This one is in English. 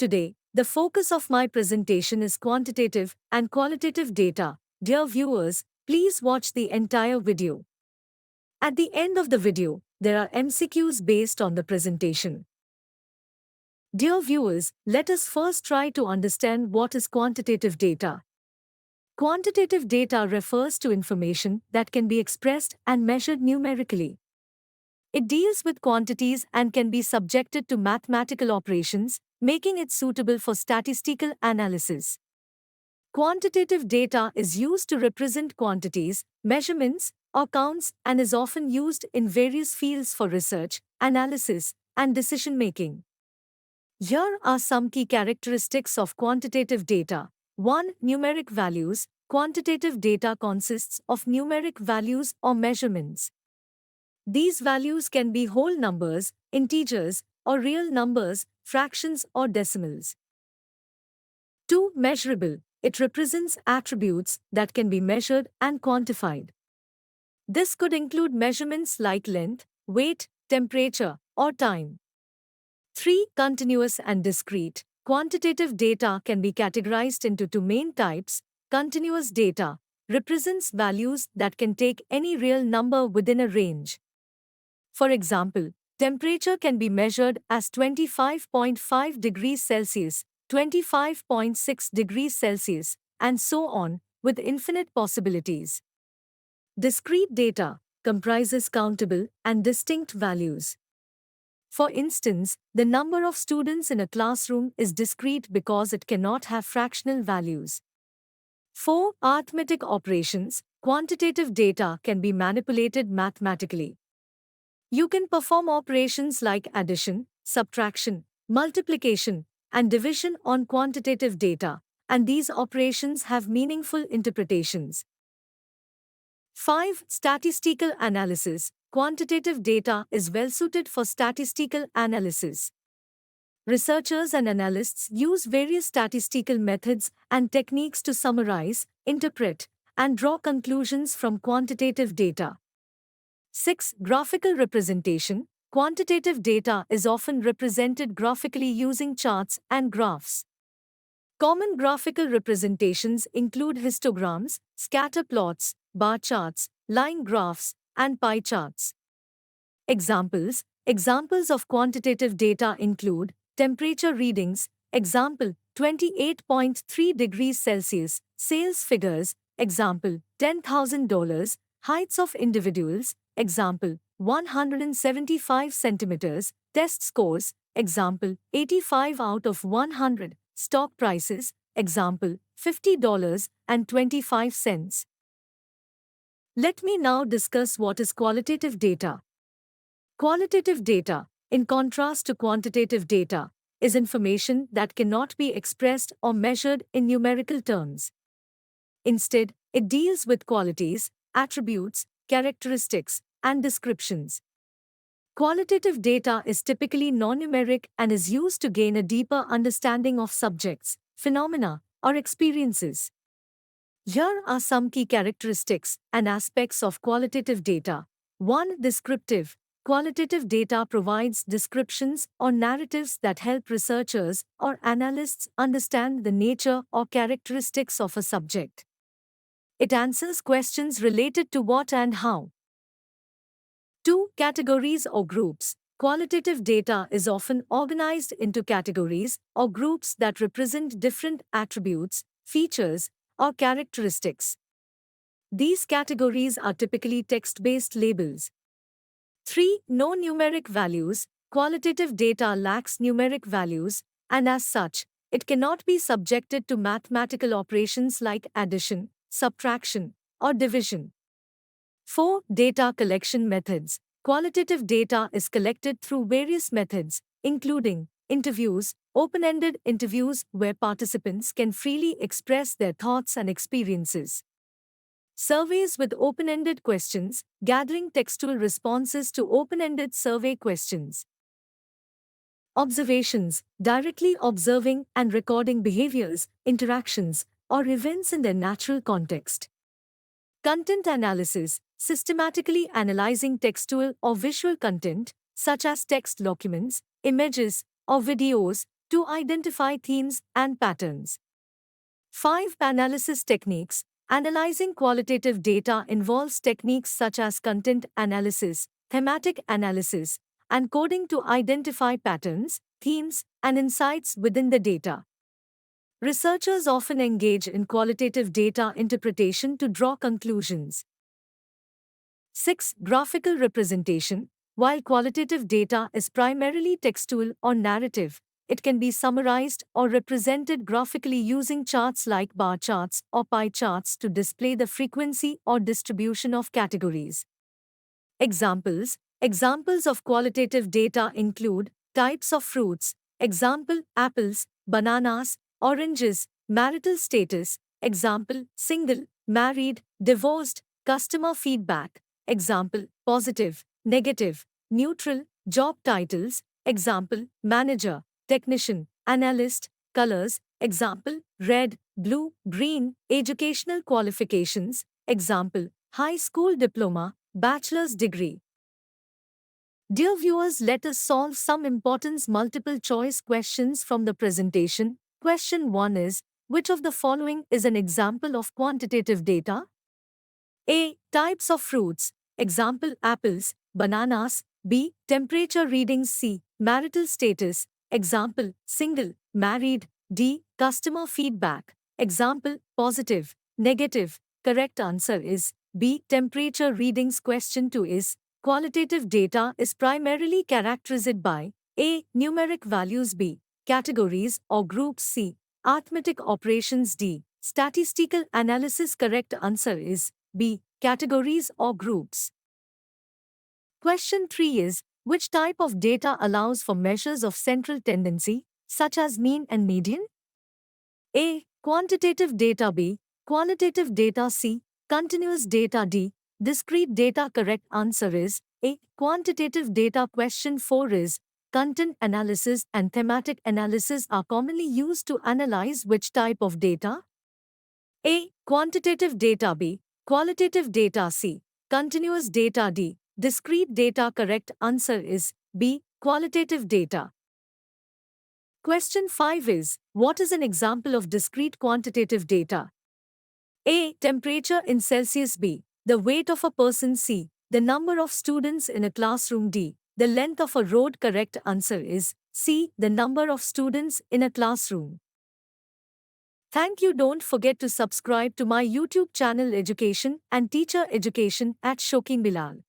Today, the focus of my presentation is quantitative and qualitative data. Dear viewers, please watch the entire video. At the end of the video, there are MCQs based on the presentation. Dear viewers, let us first try to understand what is quantitative data. Quantitative data refers to information that can be expressed and measured numerically. It deals with quantities and can be subjected to mathematical operations, making it suitable for statistical analysis. Quantitative data is used to represent quantities, measurements, or counts and is often used in various fields for research, analysis, and decision-making. Here are some key characteristics of quantitative data. 1. Numeric values. Quantitative data consists of numeric values or measurements. These values can be whole numbers, integers, or real numbers, fractions or decimals. 2. Measurable. It represents attributes that can be measured and quantified. This could include measurements like length, weight, temperature, or time. 3. Continuous and discrete. Quantitative data can be categorized into two main types. Continuous data represents values that can take any real number within a range. For example, temperature can be measured as 25.5 degrees Celsius, 25.6 degrees Celsius, and so on, with infinite possibilities. Discrete data comprises countable and distinct values. For instance, the number of students in a classroom is discrete because it cannot have fractional values. 4. Arithmetic operations. Quantitative data can be manipulated mathematically. You can perform operations like addition, subtraction, multiplication, and division on quantitative data, and these operations have meaningful interpretations. 5. Statistical analysis. Quantitative data is well suited for statistical analysis. Researchers and analysts use various statistical methods and techniques to summarize, interpret, and draw conclusions from quantitative data. 6. Graphical representation. Quantitative data is often represented graphically using charts and graphs. Common graphical representations include histograms, scatter plots, bar charts, line graphs, and pie charts. Examples of quantitative data include temperature readings, example, 28.3 degrees Celsius, sales figures, example, $10,000, heights of individuals, example, 175 centimeters, test scores, example, 85 out of 100, stock prices, example, $50.25. Let me now discuss what is qualitative data. Qualitative data, in contrast to quantitative data, is information that cannot be expressed or measured in numerical terms. Instead, it deals with qualities, attributes, characteristics, and descriptions. Qualitative data is typically non-numeric and is used to gain a deeper understanding of subjects, phenomena, or experiences. Here are some key characteristics and aspects of qualitative data. 1. Descriptive. Qualitative data provides descriptions or narratives that help researchers or analysts understand the nature or characteristics of a subject. It answers questions related to what and how. 2. Categories or groups. Qualitative data is often organized into categories or groups that represent different attributes, features, or characteristics. These categories are typically text-based labels. 3. No numeric values. Qualitative data lacks numeric values, and as such, it cannot be subjected to mathematical operations like addition, subtraction, or division. 4. Data collection methods. Qualitative data is collected through various methods, including interviews, open-ended interviews where participants can freely express their thoughts and experiences. Surveys with open-ended questions, gathering textual responses to open-ended survey questions. Observations, directly observing and recording behaviors, interactions, or events in their natural context. Content analysis, systematically analyzing textual or visual content, such as text documents, images, or videos, to identify themes and patterns. 5. Analysis techniques. Analyzing qualitative data involves techniques such as content analysis, thematic analysis, and coding to identify patterns, themes, and insights within the data. Researchers often engage in qualitative data interpretation to draw conclusions. 6. Graphical representation. While qualitative data is primarily textual or narrative, it can be summarized or represented graphically using charts like bar charts or pie charts to display the frequency or distribution of categories. Examples of qualitative data include types of fruits, example, apples, bananas, oranges, marital status, example, single, married, divorced, customer feedback, example, positive, negative, neutral, job titles, example, manager, technician, analyst, colors, example, red, blue, green, educational qualifications, example, high school diploma, bachelor's degree. Dear viewers, let us solve some important multiple choice questions from the presentation. Question 1 is, which of the following is an example of quantitative data? A. Types of fruits. Example, apples, bananas. B. Temperature readings. C. Marital status. Example, single, married. D. Customer feedback. Example, positive, negative. Correct answer is B. Temperature readings. Question 2 is, qualitative data is primarily characterized by A. Numeric values. B. Categories or groups. C. Arithmetic operations. D. Statistical analysis. Correct answer is B. Categories or groups. Question 3 is, which type of data allows for measures of central tendency, such as mean and median? A. Quantitative data. B. Qualitative data. C. Continuous data. D. Discrete data. Correct answer is A. Quantitative data. Question 4 is, content analysis and thematic analysis are commonly used to analyze which type of data? A. Quantitative data. B. Qualitative data. C. Continuous data. D. Discrete data. Correct answer is B. Qualitative data. Question 5 is, what is an example of discrete quantitative data? A. Temperature in Celsius. B. The weight of a person. C. The number of students in a classroom. D. The length of a road. Correct answer is C. The number of students in a classroom. Thank you. Don't forget to subscribe to my YouTube channel Education and Teacher Education at Shokin Bilal.